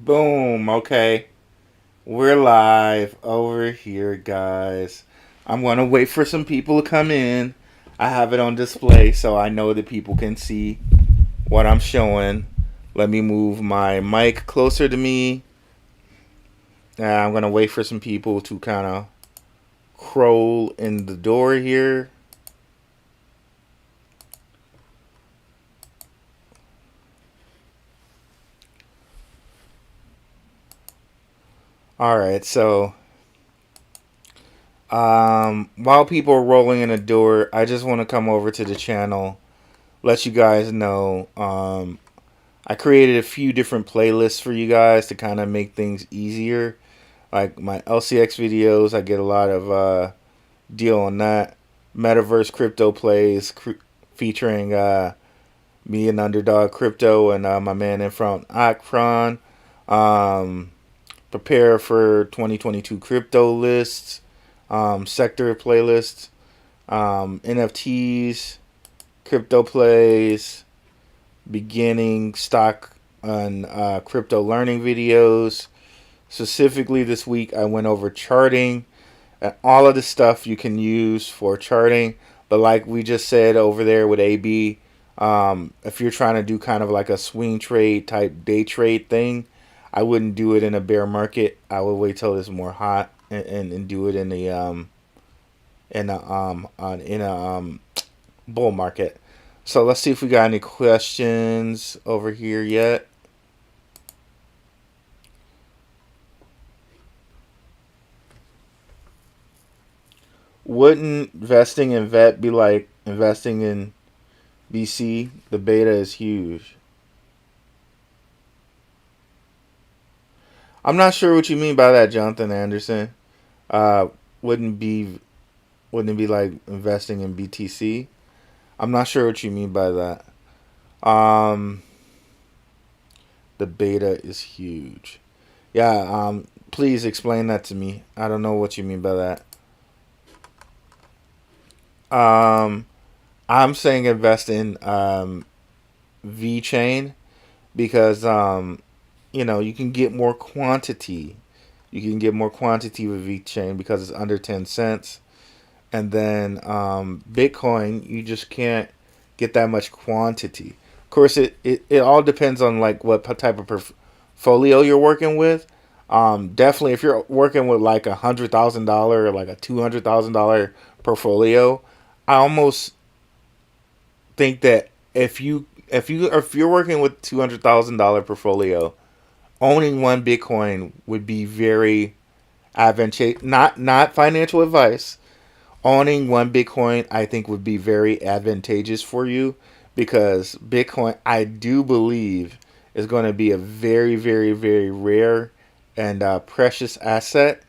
Boom. Okay. We're live over here, guys. I'm going to wait for some people to come in. I have it on display so I know that people can see what I'm showing. Let me move my mic closer to me. I'm going to wait for some people to kind of crawl in the door here. All right, so while people are rolling in the door, I just want to come over to the channel, let you guys know. I created a few different playlists for you guys to kind of make things easier. Like my LCX videos, I get a lot of deal on that. Metaverse crypto plays featuring me and Underdog Crypto and my man in front, Akron. Um, Prepare for 2022 crypto lists, sector playlists, NFTs, crypto plays, beginning stock and crypto learning videos. Specifically this week, I went over charting and all of the stuff you can use for charting. But like we just said over there with AB, if you're trying to do kind of like a swing trade type day trade thing, I wouldn't do it in a bear market. I would wait till it's more hot and do it in the bull market. So let's see if we got any questions over here yet. Wouldn't investing in VET be like investing in BC? The beta is huge. I'm not sure what you mean by that, Jonathan Anderson. Uh, wouldn't be wouldn't it be like investing in BTC? I'm not sure what you mean by that. Um, the beta is huge. Yeah. Please explain that to me. I don't know what you mean by that. Um, I'm saying invest in V chain because you can get more quantity. You can get more quantity with V chain because it's under 10 cents. And then Bitcoin, you just can't get that much quantity. Of course, it all depends on like what type of portfolio you're working with. Definitely, if you're working with like $100,000 or like a $200,000 portfolio, I almost think that if you're working with $200,000 portfolio, owning one Bitcoin would be very advantageous. Not financial advice. Owning one Bitcoin, I think, would be very advantageous for you because Bitcoin, I do believe, is going to be a very, very, very rare and precious asset,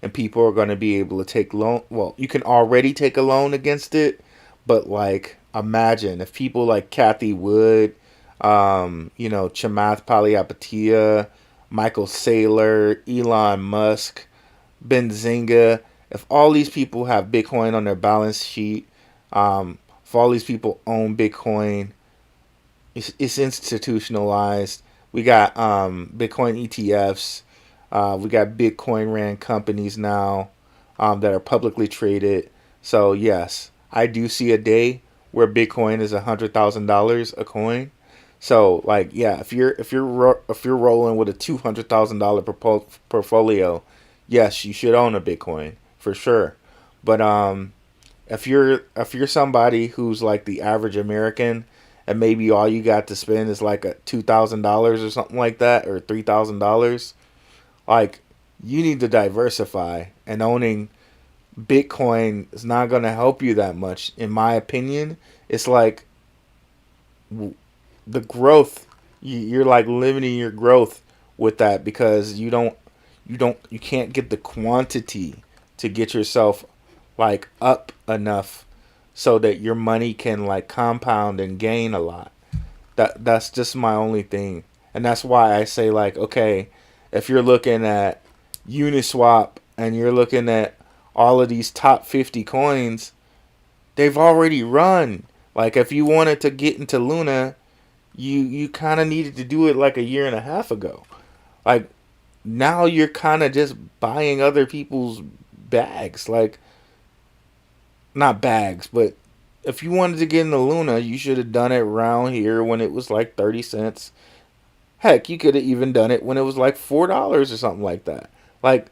and people are going to be able to take loan. Well, you can already take a loan against it, but like, imagine if people like Kathy Wood, Chamath Palihapitiya, Michael Saylor, Elon Musk, Benzinga, if all these people have Bitcoin on their balance sheet, if all these people own Bitcoin, it's institutionalized. We got Bitcoin ETFs. We got Bitcoin ran companies now that are publicly traded. So yes, I do see a day where Bitcoin is $100,000 a coin. So like yeah, if you're rolling with a $200,000 portfolio, yes, you should own a Bitcoin for sure. But if you're somebody who's like the average American, and maybe all you got to spend is like a $2,000 or something like that, or $3,000, like you need to diversify. And owning Bitcoin is not going to help you that much, in my opinion. It's like the growth. You're like limiting your growth with that because you can't get the quantity to get yourself like up enough so that your money can like compound and gain a lot. That's just my only thing. And that's why I say like, okay, if you're looking at Uniswap and you're looking at all of these top 50 coins, they've already run. Like if you wanted to get into Luna, you kind of needed to do it like a year and a half ago. Like, now you're kind of just buying other people's bags. Like, not bags, but if you wanted to get in the Luna, you should have done it around here when it was like 30 cents. Heck, you could have even done it when it was like $4 or something like that. Like,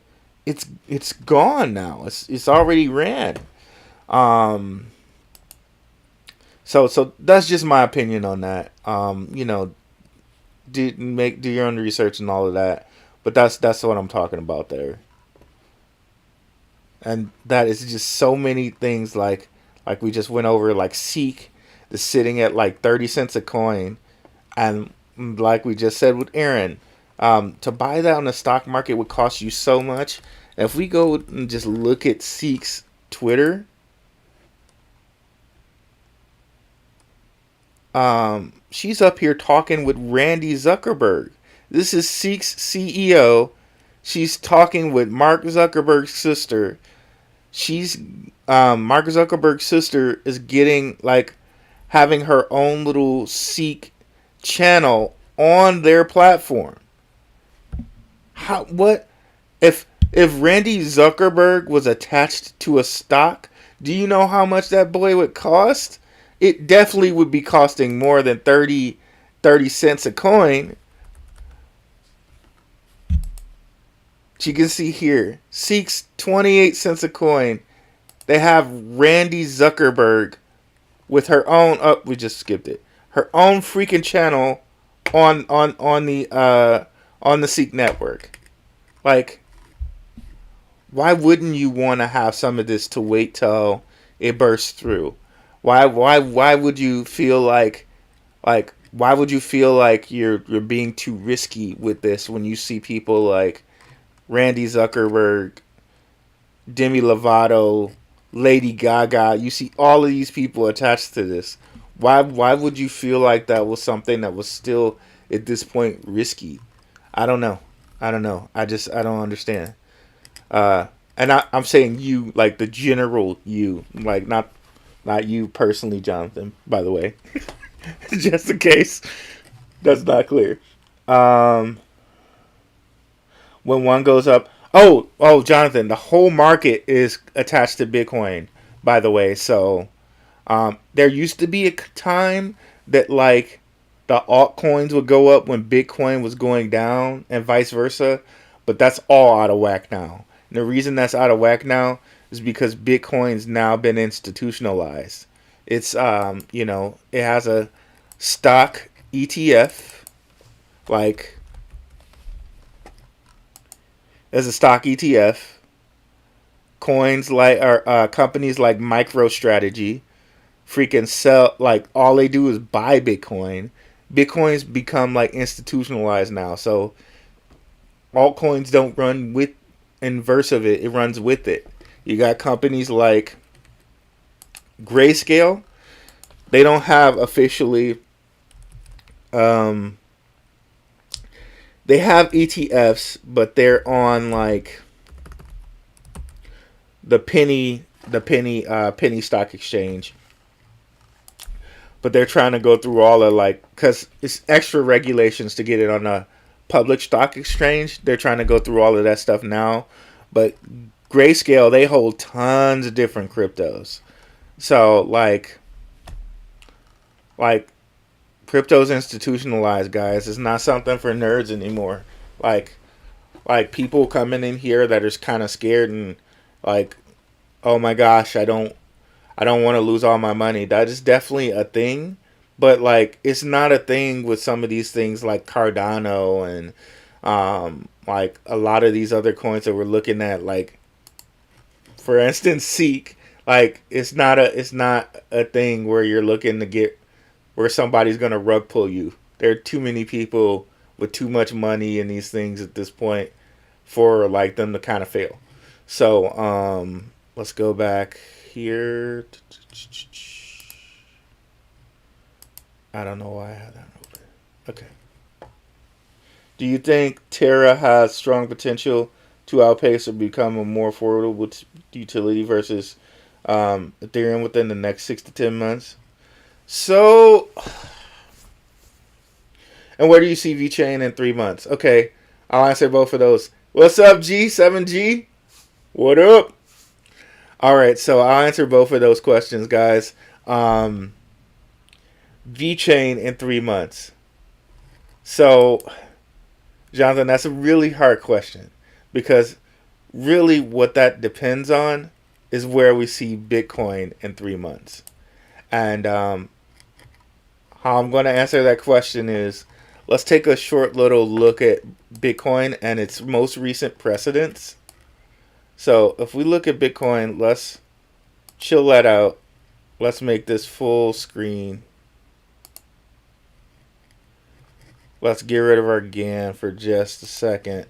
it's gone now. It's already ran. Um, so that's just my opinion on that. Do your own research and all of that. But that's what I'm talking about there. And that is just so many things like we just went over, like Seek is sitting at like 30 cents a coin, and like we just said with Aaron, to buy that on the stock market would cost you so much. And if we go and just look at Seek's Twitter, she's up here talking with Randy Zuckerberg. This is Seek's CEO. She's talking with Mark Zuckerberg's sister. She's Mark Zuckerberg's sister is getting like having her own little Seek channel on their platform. How what if Randy Zuckerberg was attached to a stock, do you know how much that boy would cost? It definitely would be costing more than 30 cents a coin. You can see here, Seek's 28 cents a coin. They have Randy Zuckerberg with her own. Oh, we just skipped it. Her own freaking channel on the Seek network. Like, why wouldn't you want to have some of this to wait till it bursts through? Why would you feel like why would you feel like you're being too risky with this when you see people like Randy Zuckerberg, Demi Lovato, Lady Gaga? You see all of these people attached to this. Why would you feel like that was something that was still at this point risky? I don't know. I don't understand. And I'm saying you, like the general you, like not you personally, Jonathan. By the way, just in case that's not clear. Um, when one goes up, Jonathan, the whole market is attached to Bitcoin. By the way, so there used to be a time that like the altcoins would go up when Bitcoin was going down, and vice versa. But that's all out of whack now. And the reason that's out of whack now is because Bitcoin's now been institutionalized. It's it has a stock ETF, like as a stock ETF. Coins like or companies like MicroStrategy freaking sell, like all they do is buy Bitcoin. Bitcoin's become like institutionalized now, so altcoins don't run with inverse of it; it runs with it. You got companies like Grayscale. They don't have officially. Um, they have ETFs, but they're on like penny stock exchange. But they're trying to go through all of like, because it's extra regulations to get it on a public stock exchange. They're trying to go through all of that stuff now. But Grayscale, they hold tons of different cryptos. So like crypto's institutionalized, guys. It's not something for nerds anymore. Like like people coming in here that are kind of scared and like, oh my gosh, I don't want to lose all my money. That is definitely a thing, but like it's not a thing with some of these things like Cardano and like a lot of these other coins that we're looking at. Like for instance, Seek. Like it's not a thing where you're looking to get where somebody's gonna rug pull you. There are too many people with too much money in these things at this point for like them to kind of fail. So let's go back here. I don't know why I had that open. Okay. Do you think Terra has strong potential to outpace or become a more affordable utility versus Ethereum within the next 6 to 10 months? So, and where do you see VeChain in 3 months? Okay. I'll answer both of those. What's up, G7G? What up? All right, so I'll answer both of those questions, guys. Um, VeChain in 3 months. So, Jonathan, that's a really hard question because really what that depends on is where we see Bitcoin in 3 months. And how I'm going to answer that question is let's take a short little look at Bitcoin and its most recent precedents. So if we look at Bitcoin, let's chill that out. Let's make this full screen. Let's get rid of our GAN for just a second.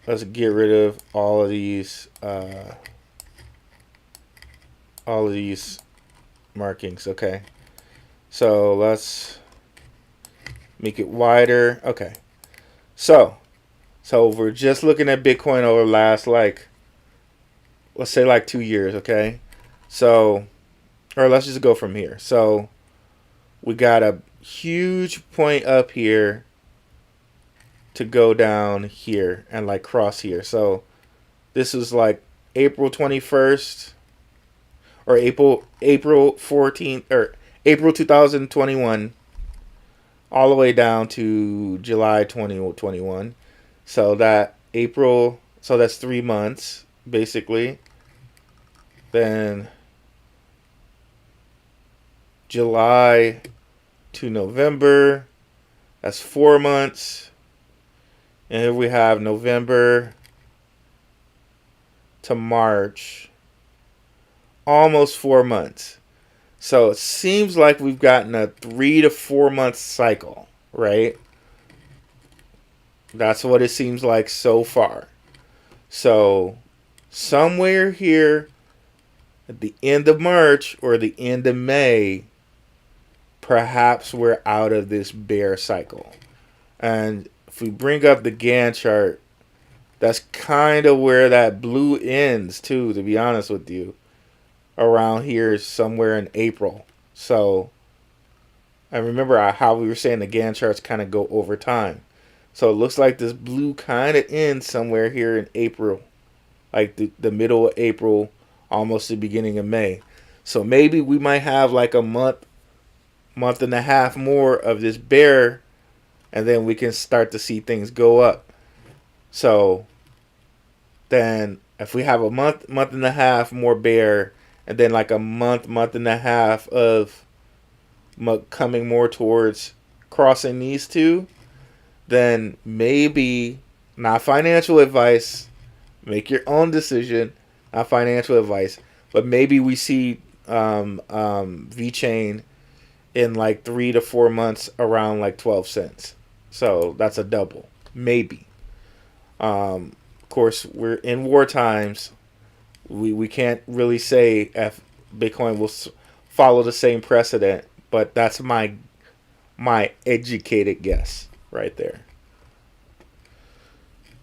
Let's get rid of all of these markings. Okay. So let's make it wider. Okay. So we're just looking at Bitcoin over the last let's say 2 years, okay? So, or let's just go from here. So we got a huge point up here to go down here and cross here. So this is April 21st or April 14th or April 2021 all the way down to July 2021. So that's 3 months basically. Then July to November, that's 4 months. And here we have November to March, almost 4 months. So it seems like we've gotten a 3 to 4 month cycle, right? That's what it seems like so far. So somewhere here at the end of March or the end of May, perhaps we're out of this bear cycle. And if we bring up the Gantt chart, that's kind of where that blue ends too, to be honest with you. Around here somewhere in April. So I remember how we were saying the Gantt charts kind of go over time. So it looks like this blue kind of ends somewhere here in April. Like the middle of April, almost the beginning of May. So maybe we might have a month and a half more of this bear, and then we can start to see things go up. So then if we have a month and a half more bear, and then a month and a half of coming more towards crossing these two, then maybe, not financial advice, make your own decision, not financial advice, but maybe we see VeChain in 3 to 4 months around 12 cents. So that's a double, maybe. Of course, we're in war times. We can't really say if Bitcoin will follow the same precedent, but that's my educated guess right there.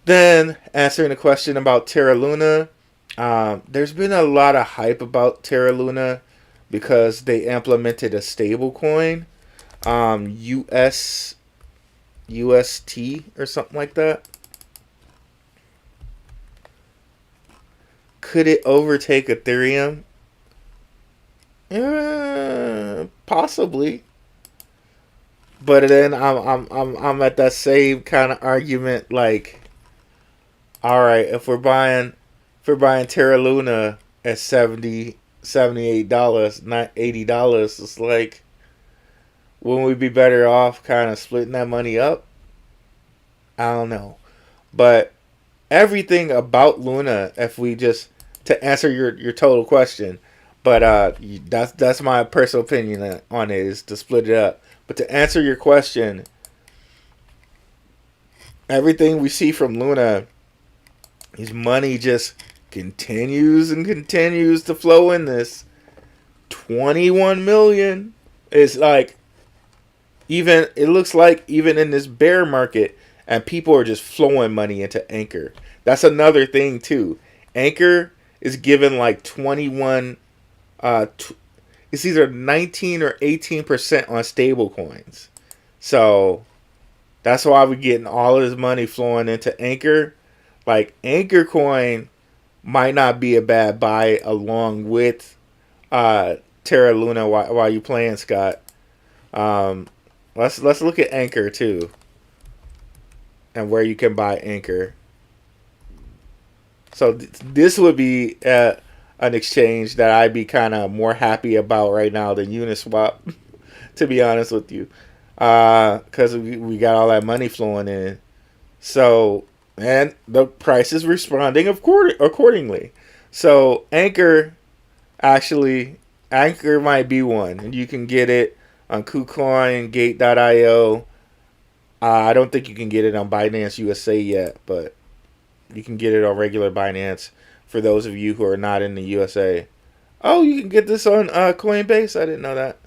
Then answering the question about Terra Luna, there's been a lot of hype about Terra Luna because they implemented a stable coin, UST or something like that. Could it overtake Ethereum? Possibly. But then I'm at that same kind of argument. All right, if we're buying Terra Luna at $78, not $80, it's wouldn't we be better off kind of splitting that money up? I don't know, but everything about Luna, if we just to answer your total question, but that's my personal opinion on it, is to split it up. But to answer your question, everything we see from Luna, his money just continues and continues to flow in this. 21 million is even, it looks like even in this bear market, and people are just flowing money into Anchor. That's another thing too. Anchor is given 21, it's either 19 or 18% on stable coins. So That's why we're getting all of this money flowing into Anchor. Like Anchor Coin might not be a bad buy along with uh, Terra Luna while you playing, Scott. Um, let's look at Anchor too, and where you can buy Anchor. So this would be an exchange that I'd be kind of more happy about right now than Uniswap, to be honest with you, because we got all that money flowing in. So, and the price is responding accordingly. So Anchor might be one, and you can get it on KuCoin, Gate.io. I don't think you can get it on Binance USA yet, but you can get it on regular Binance for those of you who are not in the USA. Oh, you can get this on Coinbase? I didn't know that.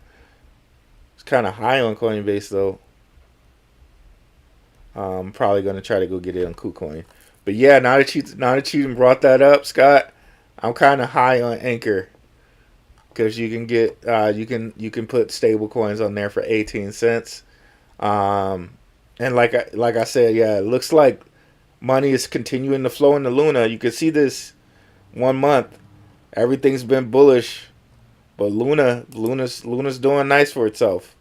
It's kind of high on Coinbase, though. I'm probably going to try to go get it on KuCoin. But yeah, now that you brought that up, Scott, I'm kind of high on Anchor because you can get you can put stable coins on there for 18 cents. Um, and like I said, yeah, it looks like money is continuing to flow into Luna. You can see this 1 month. Everything's been bullish, but Luna's doing nice for itself.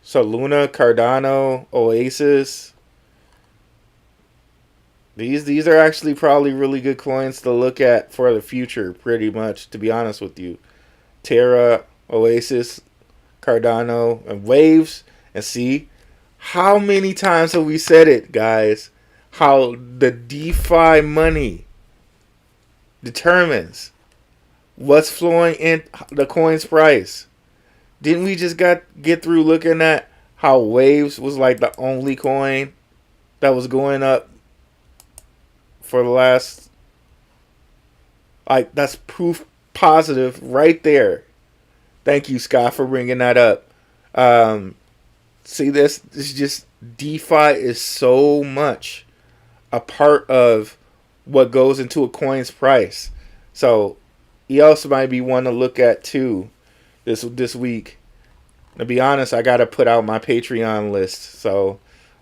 So Luna, Cardano, Oasis, these are actually probably really good coins to look at for the future, pretty much, to be honest with you. Terra, Oasis, Cardano, and Waves. And see, how many times have we said it, guys? How the DeFi money determines what's flowing in the coin's price. Didn't we just get through looking at how Waves was like the only coin that was going up for the last, like, that's proof positive right there. Thank you, Scott, for bringing that up. See, this is just, DeFi is so much a part of what goes into a coin's price. So EOS might be one to look at too this week. To be honest, I gotta put out my Patreon list, so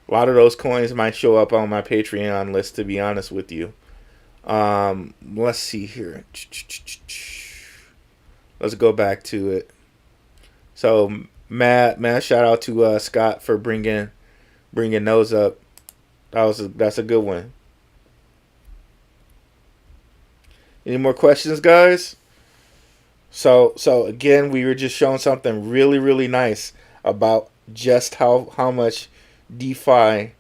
a lot of those coins might show up on my Patreon list, to be honest with you. Let's see here. Let's go back to it. So Matt, shout out to Scott for bringing those up. That's a good one. Any more questions, guys? So again, we were just showing something really, really nice about just how much DeFi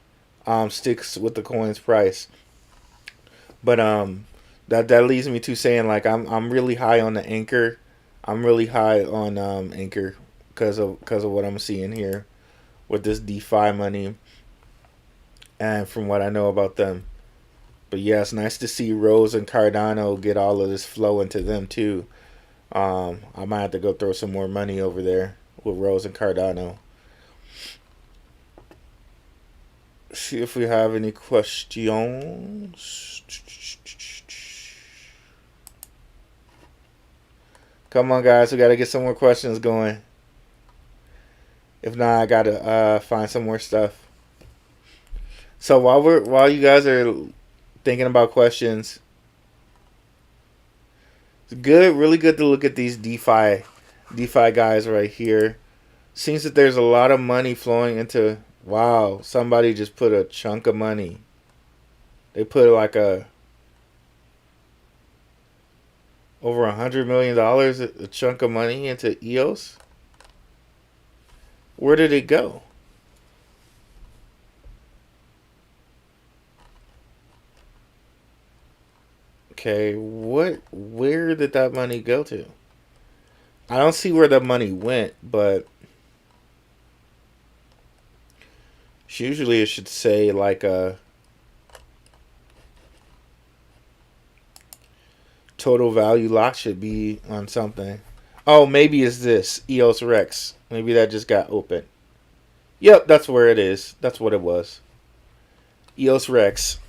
sticks with the coin's price. But that leads me to saying, like, I'm really high on the Anchor. I'm really high on Anchor because of what I'm seeing here with this DeFi money and from what I know about them. But yeah, it's nice to see Rose and Cardano get all of this flow into them too. I might have to go throw some more money over there with Rose and Cardano. See if we have any questions. Come on, guys, we gotta get some more questions going. If not, I gotta find some more stuff. So while you guys are thinking about questions, it's really good to look at these DeFi guys right here. Seems that there's a lot of money flowing into. Wow, somebody just put a chunk of money. They put like over $100 million, a chunk of money into EOS. Where did it go? Okay, where did that money go to? I don't see where the money went, but usually it should say like a total value lock should be on something. Oh, maybe it's this EOS Rex. Maybe that just got open. Yep, that's where it is. That's what it was. EOS Rex.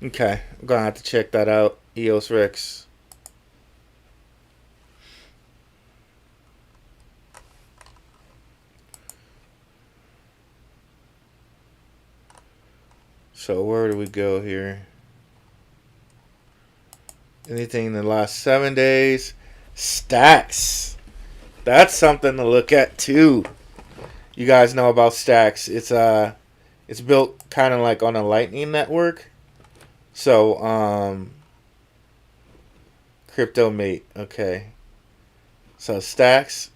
Okay, I'm gonna have to check that out. EOS Rex. So where do we go here? Anything in the last 7 days? Stacks. That's something to look at too. You guys know about Stacks. It's built kind of like on a Lightning network. So CryptoMate. Okay. So Stacks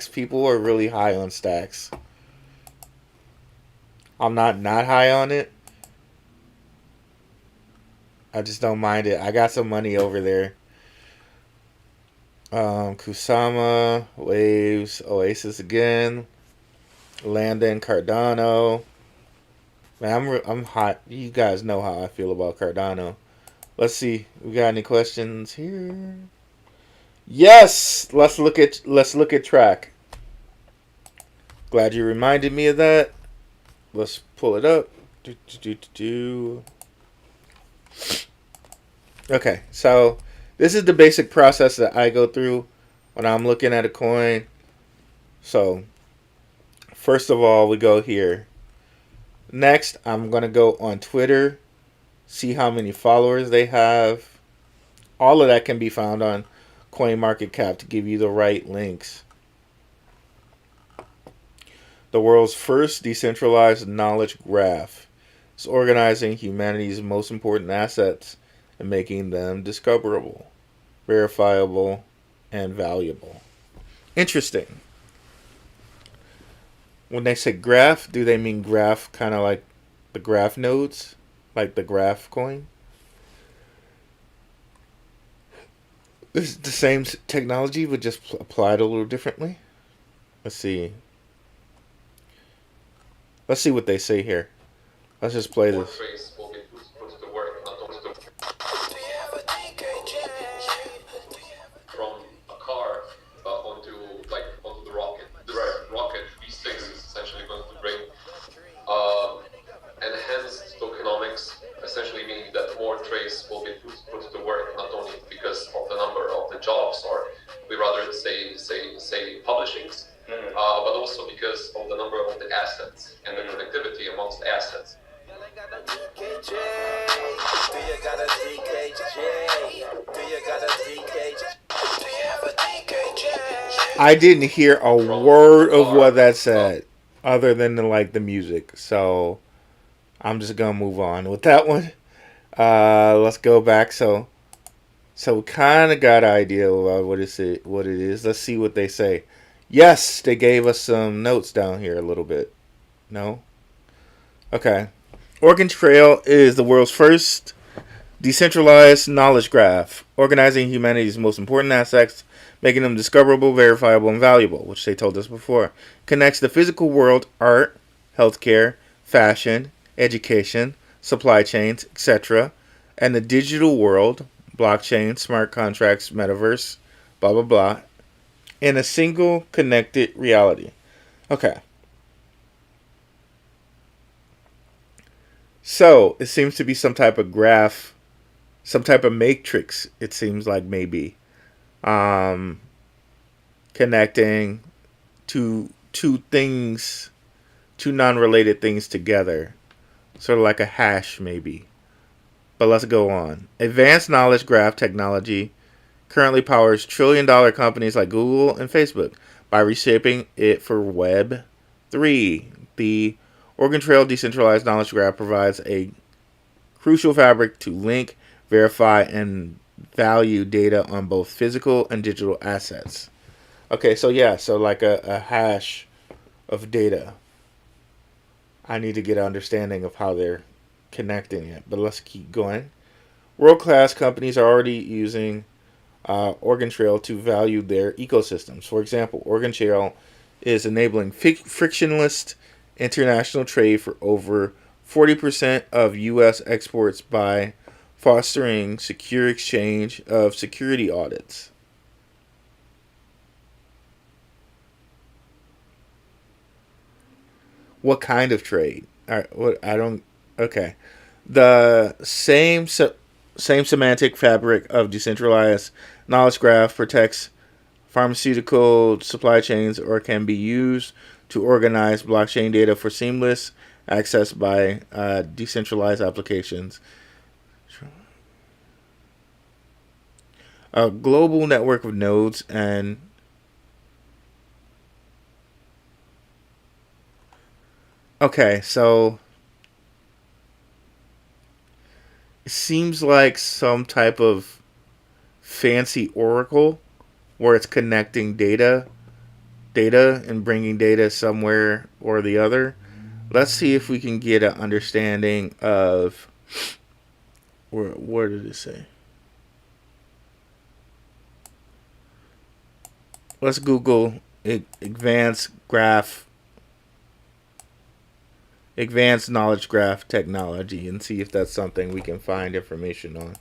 people are really high on Stacks. I'm not high on it. I just don't mind it. I got some money over there. Kusama, Waves, Oasis again, Landon, Cardano. Man, I'm hot. You guys know how I feel about Cardano. Let's see. We got any questions here? Yes. Let's look at track. Glad you reminded me of that. Let's pull it up. Okay, so this is the basic process that I go through when I'm looking at a coin. So first of all, we go here. Next, I'm going to go on Twitter, see how many followers they have. All of that can be found on CoinMarketCap to give you the right links. The world's first decentralized knowledge graph is organizing humanity's most important assets and making them discoverable, verifiable, and valuable. Interesting. When they say graph, do they mean graph kind of like the graph nodes? Like the graph coin? This is the same technology, but just applied a little differently. Let's see. Let's see what they say here. Let's just play this. From a car onto the rocket. This rocket V6 is essentially going to bring enhanced tokenomics, essentially meaning that more trades will be put to work, not only because of the number of the jobs, or we rather say publishings, but also because of the number of the assets and the connectivity amongst assets. I didn't hear a word of what that said, other than the music. So I'm just gonna move on with that one. Let's go back. So we kind of got an idea about what it is. Let's see what they say. Yes, they gave us some notes down here a little bit. No? Okay. Oregon Trail is the world's first decentralized knowledge graph, organizing humanity's most important assets, making them discoverable, verifiable, and valuable, which they told us before. Connects the physical world, art, healthcare, fashion, education, supply chains, etc., and the digital world, blockchain, smart contracts, metaverse, blah, blah, blah, in a single connected reality. Okay. So, it seems to be some type of graph, some type of matrix, it seems like maybe. Connecting two things, two non-related things together. Sort of like a hash, maybe. But let's go on. Advanced knowledge graph technology currently powers trillion-dollar companies like Google and Facebook by reshaping it for Web 3. The Oregon Trail Decentralized Knowledge Graph provides a crucial fabric to link, verify, and value data on both physical and digital assets. Okay, so yeah, so like a hash of data. I need to get an understanding of how they're connecting it, but let's keep going. World-class companies are already using Oregon Trail to value their ecosystems. For example, Oregon Trail is enabling frictionless international trade for over 40% of U.S. exports by fostering secure exchange of security audits. What kind of trade? Okay. The same semantic fabric of decentralized knowledge graph protects pharmaceutical supply chains or can be used to organize blockchain data for seamless accessed by decentralized applications. A global network of nodes and okay, so it seems like some type of fancy oracle where it's connecting data and bringing data somewhere or the other. Let's see if we can get an understanding of where did it say? Let's Google advanced knowledge graph technology and see if that's something we can find information on.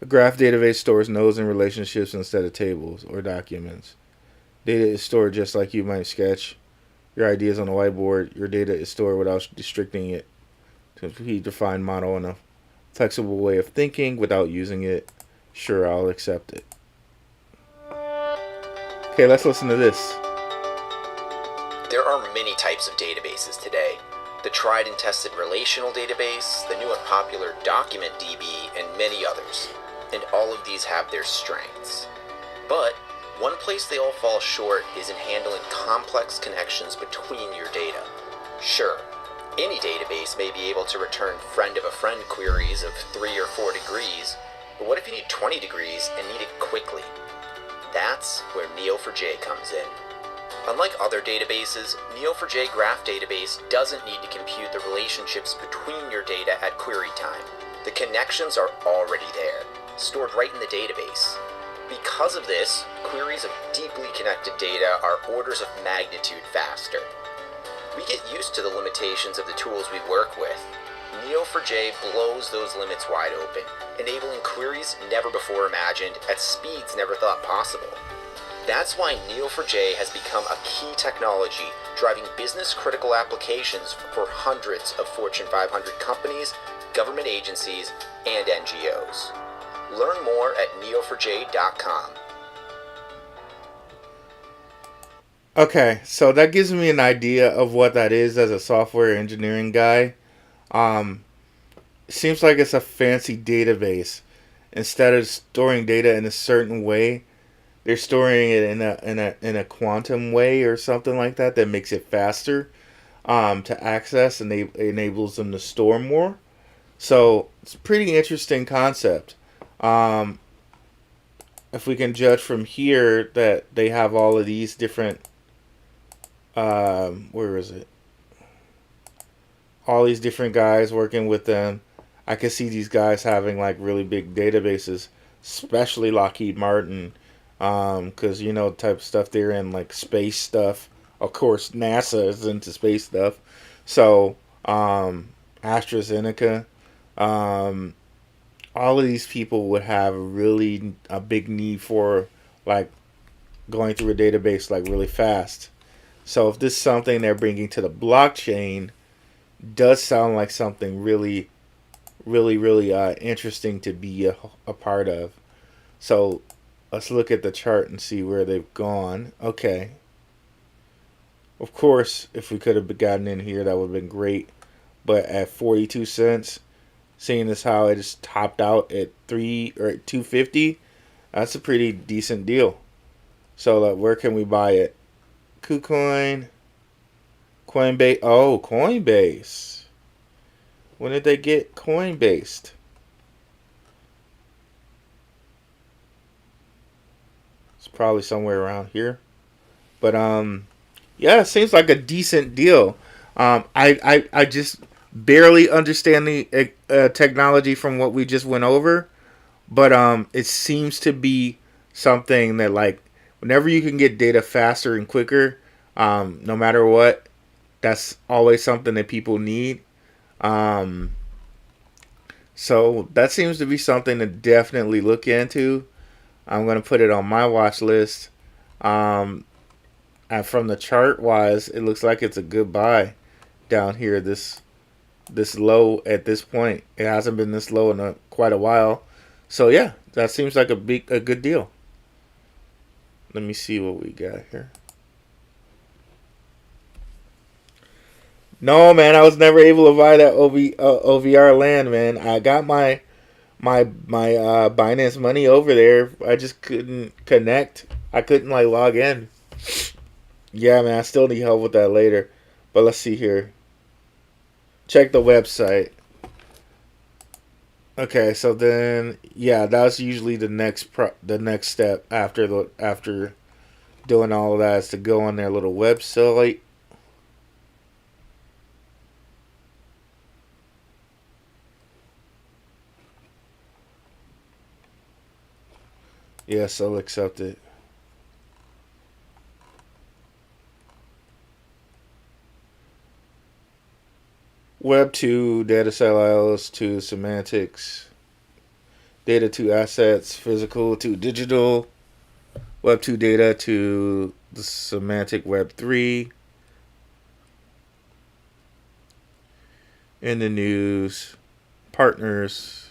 A graph database stores nodes and relationships instead of tables or documents. Data is stored just like you might sketch your ideas on a whiteboard. Your data is stored without restricting it to a predefined model and a flexible way of thinking without using it. Sure, I'll accept it. Okay, let's listen to this. There are many types of databases today. The tried and tested relational database, the new and popular document DB, and many others. And all of these have their strengths. But one place they all fall short is in handling complex connections between your data. Sure, any database may be able to return friend of a friend queries of 3 or 4 degrees, but what if you need 20 degrees and need it quickly? That's where Neo4j comes in. Unlike other databases, Neo4j Graph Database doesn't need to compute the relationships between your data at query time. The connections are already there, stored right in the database. Because of this, queries of deeply connected data are orders of magnitude faster. We get used to the limitations of the tools we work with. Neo4j blows those limits wide open, enabling queries never before imagined at speeds never thought possible. That's why Neo4j has become a key technology driving business-critical applications for hundreds of Fortune 500 companies, government agencies, and NGOs. Learn more at neo4j.com. Okay, so that gives me an idea of what that is as a software engineering guy. Seems like it's a fancy database. Instead of storing data in a certain way, they're storing it in a quantum way or something like that that makes it faster to access and enables them to store more. So it's a pretty interesting concept. If we can judge from here that they have all of these different where is it? All these different guys working with them. I can see these guys having like really big databases, especially Lockheed Martin, because you know the type of stuff they're in, like space stuff. Of course, NASA is into space stuff. So AstraZeneca, all of these people would have really a big need for like going through a database like really fast. So if this is something they're bringing to the blockchain, does sound like something really interesting to be a part of. So let's look at the chart and see where they've gone. Okay. Of course, if we could have gotten in here, that would have been great. But at 42 cents, seeing as how it is topped out at 250, that's a pretty decent deal. So where can we buy it? KuCoin, Coinbase. Oh, Coinbase. When did they get Coinbase? It's probably somewhere around here. But yeah, it seems like a decent deal. I just barely understand the technology from what we just went over, but it seems to be something that like whenever you can get data faster and quicker, no matter what, that's always something that people need. So that seems to be something to definitely look into. I'm going to put it on my watch list. And from the chart wise, it looks like it's a good buy. down here this low at this point. It hasn't been this low in quite a while. So yeah, that seems like a good deal. Let me see what we got here. No, man, I was never able to buy that OVR land, man. I got my Binance money over there. I just couldn't connect. I couldn't like log in. Yeah, man, I still need help with that later. But let's see here. Check the website. Okay, so then yeah, that's usually the next step after doing all of that is to go on their little website. Yes, I'll accept it. Web 2, data silos to semantics, data to assets, physical to digital, Web 2 data to the semantic Web 3. In the news, partners,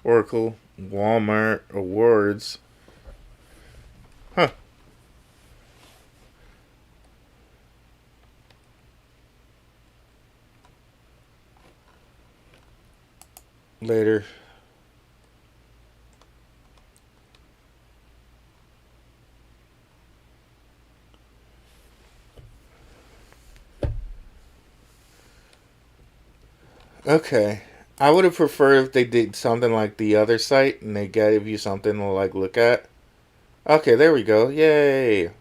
Oracle, Walmart, awards. Huh. Later. Okay. I would have preferred if they did something like the other site and they gave you something to like look at. Okay, there we go. Yay.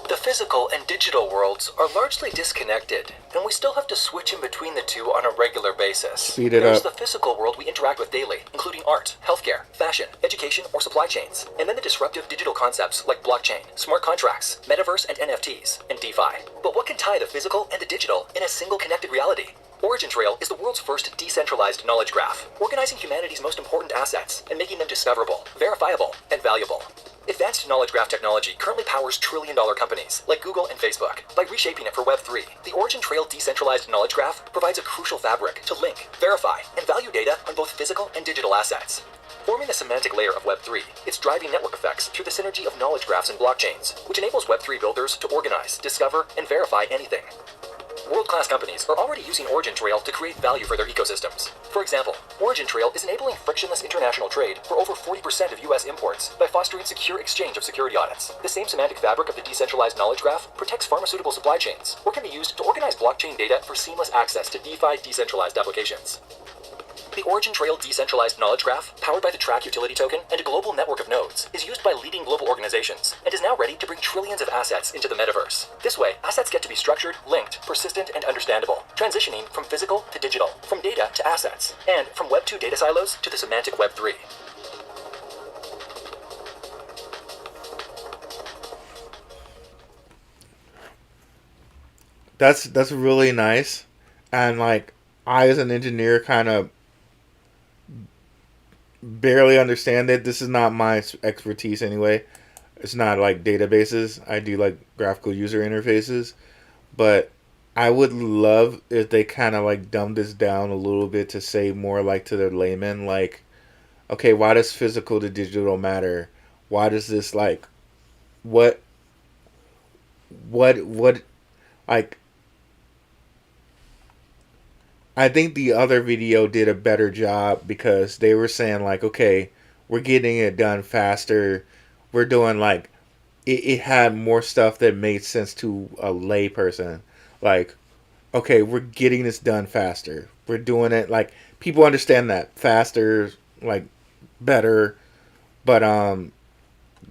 The physical and digital worlds are largely disconnected, and we still have to switch in between the two on a regular basis. Speed it There's up. the physical world we interact with daily, including art, healthcare, fashion, education, or supply chains. And then the disruptive digital concepts like blockchain, smart contracts, metaverse and NFTs, and DeFi. But what can tie the physical and the digital in a single connected reality? Origin Trail is the world's first decentralized knowledge graph, organizing humanity's most important assets and making them discoverable, verifiable, and valuable. Advanced knowledge graph technology currently powers trillion-dollar companies like Google and Facebook. By reshaping it for Web3, the Origin Trail decentralized knowledge graph provides a crucial fabric to link, verify, and value data on both physical and digital assets. Forming the semantic layer of Web3, it's driving network effects through the synergy of knowledge graphs and blockchains, which enables Web3 builders to organize, discover, and verify anything. World-class companies are already using Origin Trail to create value for their ecosystems. For example, Origin Trail is enabling frictionless international trade for over 40% of US imports by fostering secure exchange of security audits. The same semantic fabric of the decentralized knowledge graph protects pharmaceutical supply chains, or can be used to organize blockchain data for seamless access to DeFi decentralized applications. The Origin Trail decentralized knowledge graph, powered by the Track utility token and a global network of nodes, is used by leading global organizations and is now ready to bring trillions of assets into the metaverse. This way, assets get to be structured, linked, persistent, and understandable, transitioning from physical to digital, from data to assets, and from Web 2 data silos to the semantic Web 3. That's really nice. And like I as an engineer kind of barely understand it. This is not my expertise anyway. It's not like databases. I do like graphical user interfaces, but I would love if they kind of like dumbed this down a little bit to say more like to the layman, like, okay, why does physical to digital matter? Why does this like, what, what, like, I think the other video did a better job because they were saying like, okay, we're getting it done faster. We're doing like, it had more stuff that made sense to a lay person. Like, okay, we're getting this done faster. We're doing it like people understand that faster, like better, but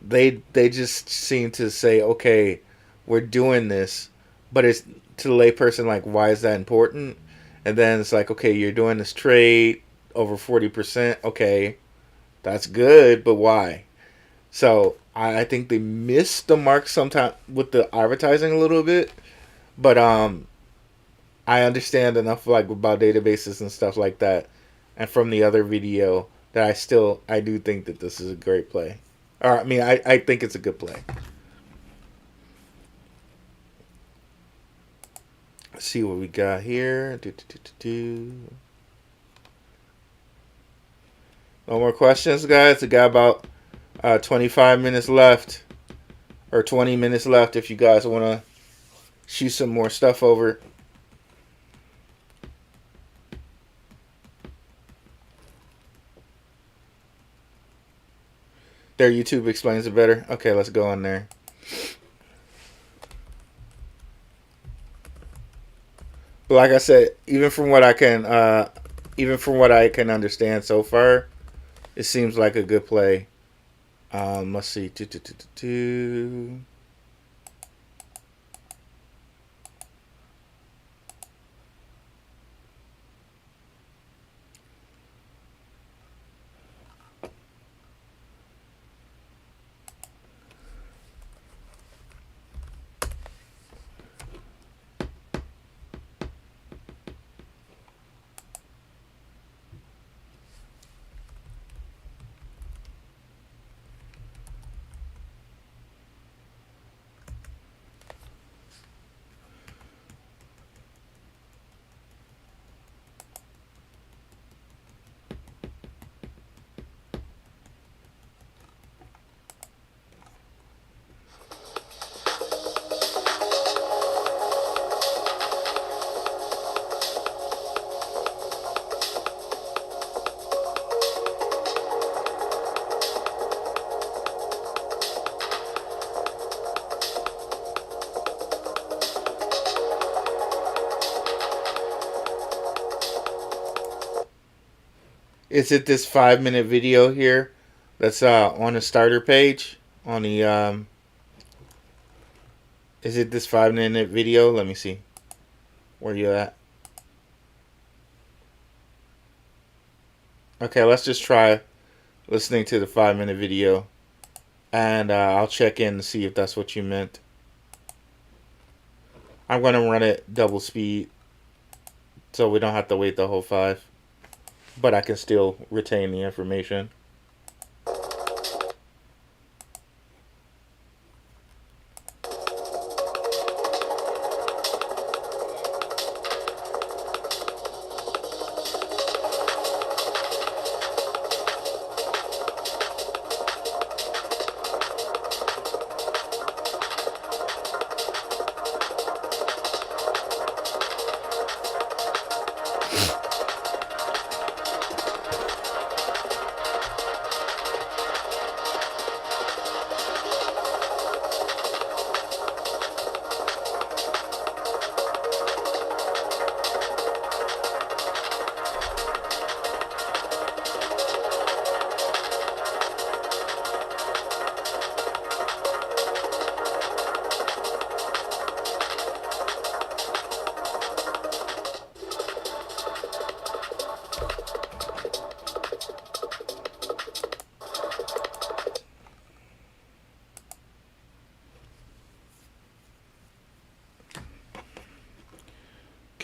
they just seem to say, okay, we're doing this, but it's to the layperson like, why is that important? And then it's like, okay, you're doing this trade over 40%. Okay, that's good, but why? So I think they missed the mark sometime with the advertising a little bit, but I understand enough like about databases and stuff like that, and from the other video that I do think that this is a great play. Or I mean, I think it's a good play. Let's see what we got here. No more questions, guys. We got about 25 minutes left, or 20 minutes left. If you guys want to shoot some more stuff over. There, YouTube explains it better. Okay, let's go on there. But like I said, even from what I can understand so far, it seems like a good play. Let's see. Is it this 5-minute video here that's on the starter page on the is it this 5-minute video? Let me see. Where you at? Okay, let's just try listening to the 5-minute video, and I'll check in to see if that's what you meant. I'm gonna run it double speed so we don't have to wait the whole 5. But I can still retain the information.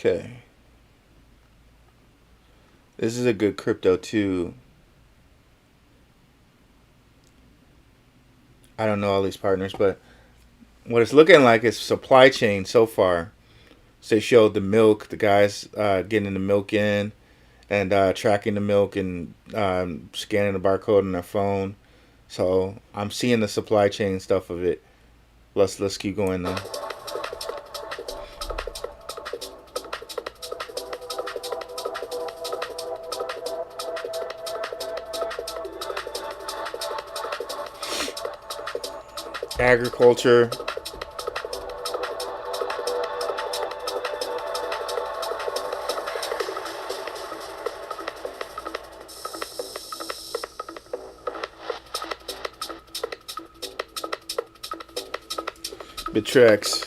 Okay. This is a good crypto too. I don't know all these partners, but what it's looking like is supply chain so far. So they showed the milk, the guys getting the milk in and tracking the milk and scanning the barcode on their phone. So I'm seeing the supply chain stuff of it. Let's keep going though. Agriculture. Bitrex.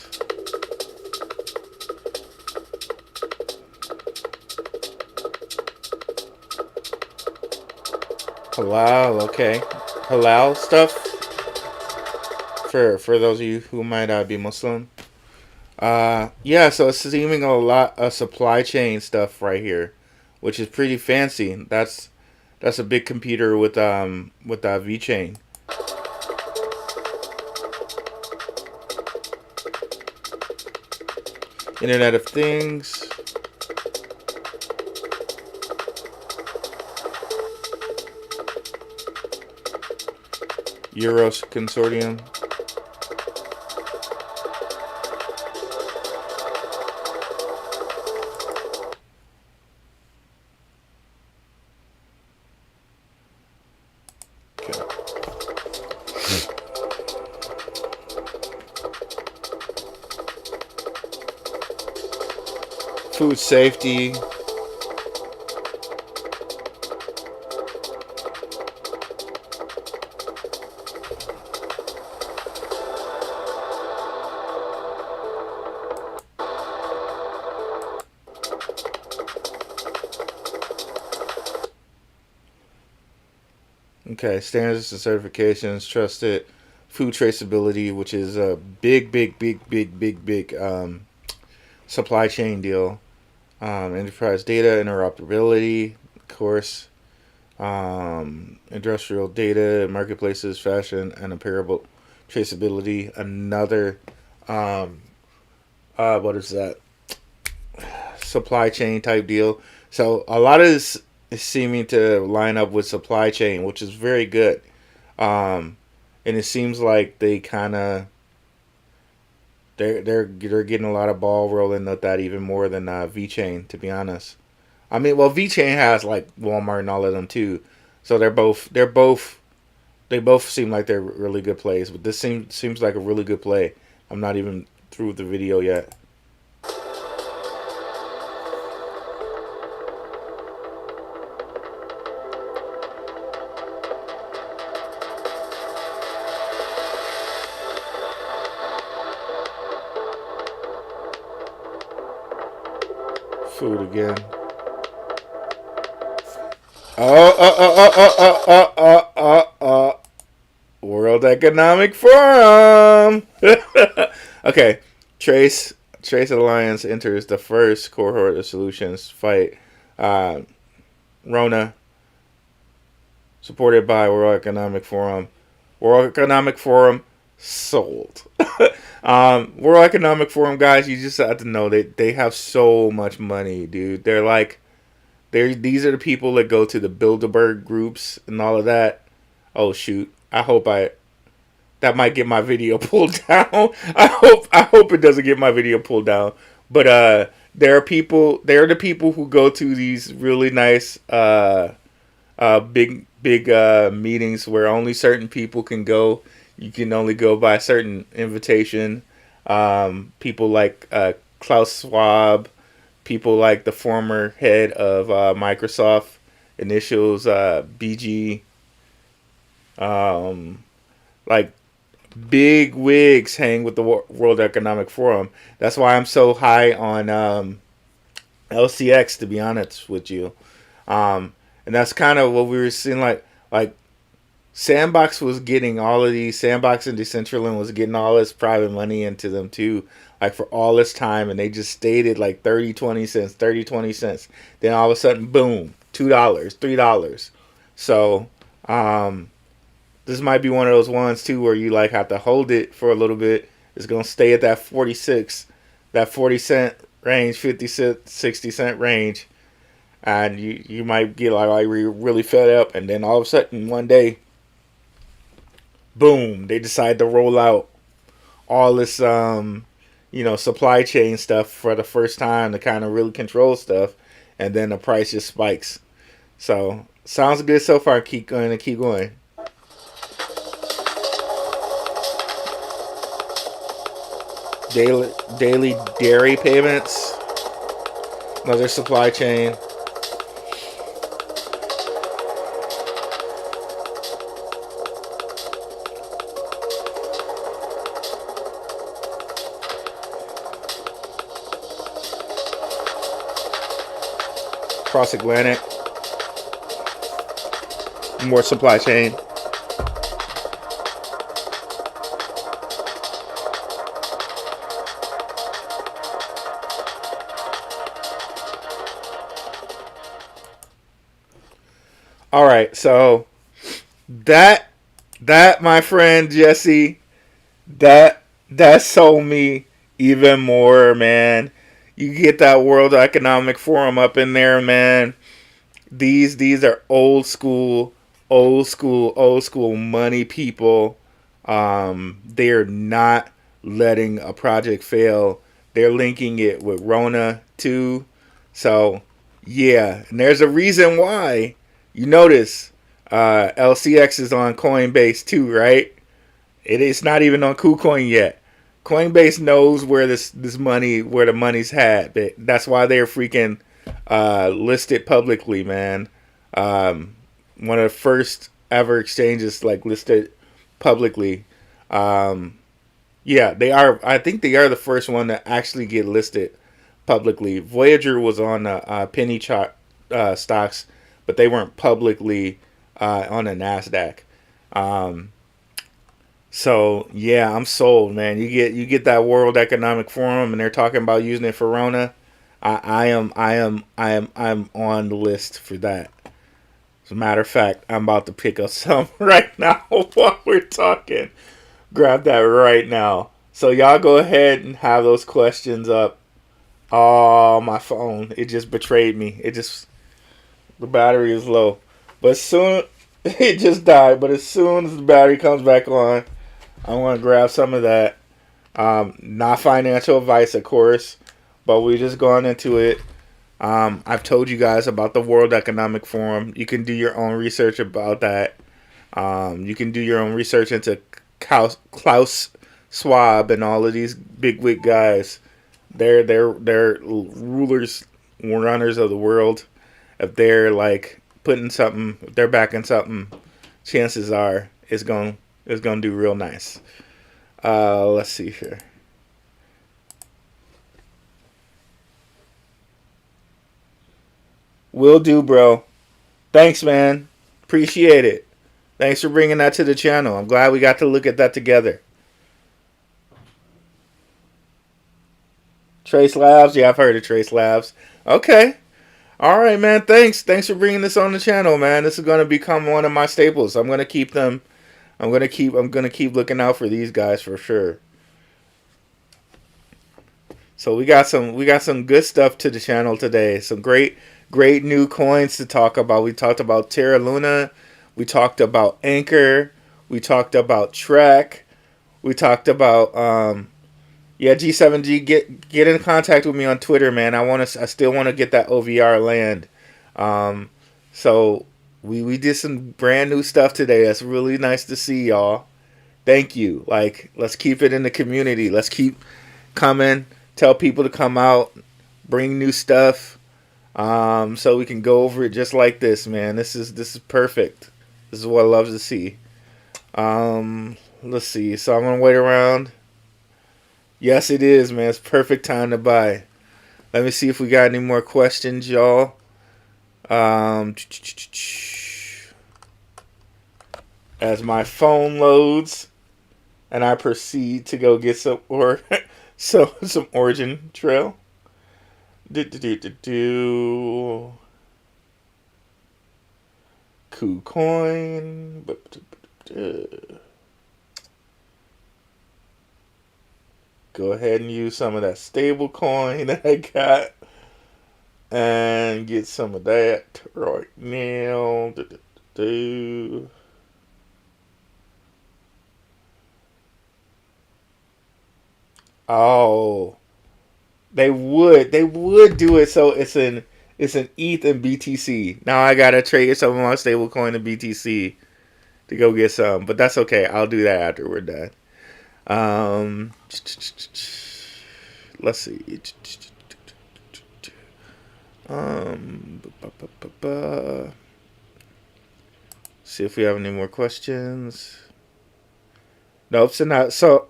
Halal, okay. Halal stuff for those of you who might be Muslim. Yeah, so it's seeming a lot of supply chain stuff right here, which is pretty fancy. That's a big computer with VeChain. Internet of Things. Euros Consortium. Food safety. Okay, standards and certifications, trusted food traceability, which is a big supply chain deal. Enterprise data interoperability, of course. Industrial data, marketplaces, fashion, and apparel traceability. Another, what is that? Supply chain type deal. So a lot of this is seeming to line up with supply chain, which is very good. And it seems like they kind of they're getting a lot of ball rolling with that even more than VeChain, to be honest. I mean, well, VeChain has like Walmart and all of them too, so they both seem like they're really good plays. But this seems like a really good play. I'm not even through the video yet. Food again. World Economic Forum. Okay, Trace Alliance enters the first cohort of solutions fight. Rona, supported by World Economic Forum. World Economic Forum sold. World Economic Forum guys, you just have to know that they have so much money, dude. These are the people that go to the Bilderberg groups and all of that. Oh shoot. That might get my video pulled down. I hope it doesn't get my video pulled down. But they're the people who go to these really nice big meetings where only certain people can go. You can only go by certain invitation. People like Klaus Schwab, people like the former head of Microsoft, initials BG, like big wigs hang with the World Economic Forum. That's why I'm so high on LCX, to be honest with you. And that's kind of what we were seeing, like Sandbox was getting all of these. Sandbox and Decentraland was getting all this private money into them too, like for all this time, and they just stayed at like 30-20 cents, 30-20 cents. Then all of a sudden, boom, $2, $3. So this might be one of those ones too where you like have to hold it for a little bit. It's gonna stay at that 46, that 40 cent range, 50 cent, 60 cent range, and you might get like really fed up, and then all of a sudden one day, boom, they decide to roll out all this supply chain stuff for the first time to kind of really control stuff, and then the price just spikes. So sounds good so far. Keep going. Daily dairy payments, another supply chain. Cross Atlantic, more supply chain. All right, so that my friend Jesse, that sold me even more, man. You get that World Economic Forum up in there, man. These are old school money people. They're not letting a project fail. They're linking it with Rona too. So yeah, and there's a reason why. You notice LCX is on Coinbase too, right? It's not even on KuCoin yet. Coinbase knows where where the money's had. That's why they're freaking listed publicly, man. One of the first ever exchanges like listed publicly. Yeah, they are. I think they are the first one to actually get listed publicly. Voyager was on penny chart stocks, but they weren't publicly on the Nasdaq. Um, so yeah, I'm sold, man. You get that World Economic Forum, and they're talking about using it for Rona. I'm on the list for that. As a matter of fact, I'm about to pick up some right now while we're talking. Grab that right now. So y'all go ahead and have those questions up. Oh, my phone. It just betrayed me. The battery is low. But soon, it just died. But as soon as the battery comes back on, I want to grab some of that. Not financial advice, of course, but we just gone into it. I've told you guys about the World Economic Forum. You can do your own research about that. You can do your own research into Klaus Schwab and all of these bigwig guys. They're rulers, runners of the world. If they're like putting something, if they're backing something, chances are it's gonna do real nice. Let's see here. Will do, bro. Thanks, man. Appreciate it. Thanks for bringing that to the channel. I'm glad we got to look at that together. Trace Labs. Yeah, I've heard of Trace Labs. Okay. All right, man. Thanks for bringing this on the channel, man. This is going to become one of my staples. I'm going to keep them. I'm going to keep looking out for these guys for sure. So we got some good stuff to the channel today. Some great new coins to talk about. We talked about Terra Luna. We talked about Anchor. We talked about Trek. We talked about G7G. Get in contact with me on Twitter, man. I still want to get that OVR land. So we did some brand new stuff today. That's really nice to see, y'all. Thank you. Like, let's keep it in the community. Let's keep coming. Tell people to come out, bring new stuff, so we can go over it just like this, man. This is perfect. This is what I love to see. Let's see. So I'm gonna wait around. Yes, it is, man. It's perfect time to buy. Let me see if we got any more questions, y'all. As my phone loads, and I proceed to go get some some Origin Trail. KuCoin. Go ahead and use some of that stable coin that I got. And get some of that right now. Oh, they would do it so it's an ETH and BTC. Now I gotta trade some of my stable coin to BTC to go get some, but that's okay. I'll do that after we're done. Let's see. See if we have any more questions. Nope, so not so.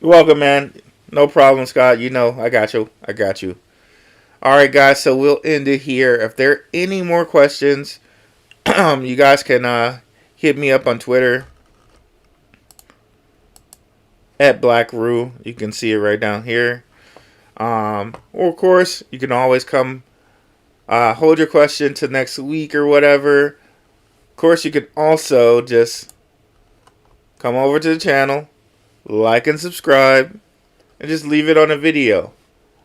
You're welcome, man. No problem, Scott. You know, I got you. All right, guys. So we'll end it here. If there are any more questions, you guys can hit me up on Twitter at Blackrue. You can see it right down here. Or of course, you can always come hold your question to next week or whatever. Of course, you can also just come over to the channel, like and subscribe, and just leave it on a video.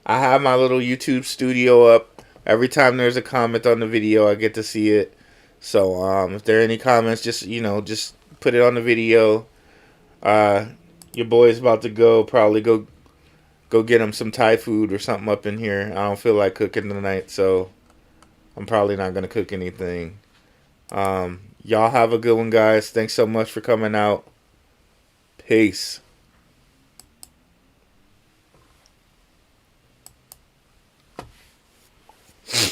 I have my little YouTube studio up. Every time there's a comment on the video, I get to see it. So if there are any comments, just just put it on the video. Uh, your boy's about to probably go get him some Thai food or something up in here. I don't feel like cooking tonight, so I'm probably not gonna cook anything. Y'all have a good one, guys. Thanks so much for coming out. Peace.